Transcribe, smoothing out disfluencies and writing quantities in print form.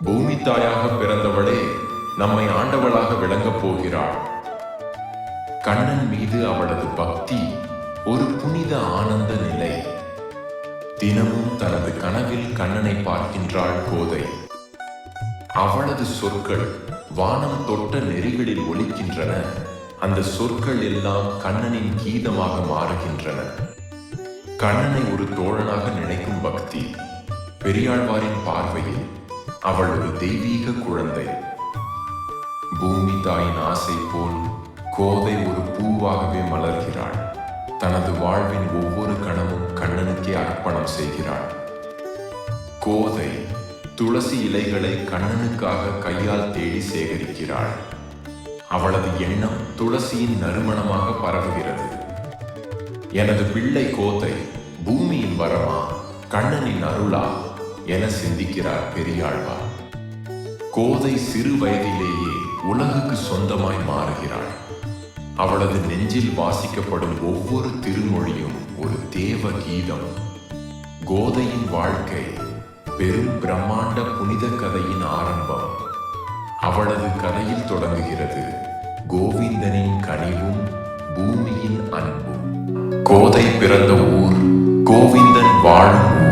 பூமி தாயாக பிறந்தவளே நம்மை ஆண்டவளாக விளங்கப் போகிறாள். கண்ணன் மீது அவளது பக்தி ஒரு புனித ஆனந்த நிலை. தினமும் தனது கனவில் கண்ணனை பார்க்கின்றாள் கோதை. அவளது சொற்கள் வானம் தொட்ட நெறிகளில் ஒலிக்கின்றன. அந்த சொற்கள் எல்லாம் கண்ணனின் கீதமாக மாறுகின்றன. கண்ணனை ஒரு தோழனாக நினைக்கும் பக்தி. பெரியாழ்வாரின் பார்வையில் அவள் ஒரு தெய்வீக குழந்தை. பூமி தாயின் ஆசை போல் கோதை ஒரு பூவாகவே மலர்கிறாள். தனது வாழ்வின் ஒவ்வொரு கணமும் கண்ணனுக்கே அர்ப்பணம் செய்கிறாள். கோதை துளசி இலைகளை கண்ணனுக்காக கையால் தேடி சேகரிக்கிறாள். அவளது எண்ணம் துளசியின் நறுமணமாக பரவுகிறது. எனது பிள்ளை கோதை பூமியின் வரமா, கண்ணனின் அருளா என சிந்திக்கிறார் பெரியாழ்வார். கோதை சிறு வயதிலேயே உலகுக்கு சொந்தமாய் மாறுகிறாள். அவளது நெஞ்சில் வாசிக்கப்படும் ஒவ்வொரு திருமொழியும் ஒரு தேவ கீதம். கோதையின் வாழ்க்கை பெரும் பிரம்மாண்ட புனித கதையின் ஆரம்பம். அவளது கதையில் தொடங்குகிறது கோவிந்தனின் கனிவும் பூமியின் அன்பும். கோதை பிறந்த ஊர் கோவிந்தன் வாழும் ஊர்.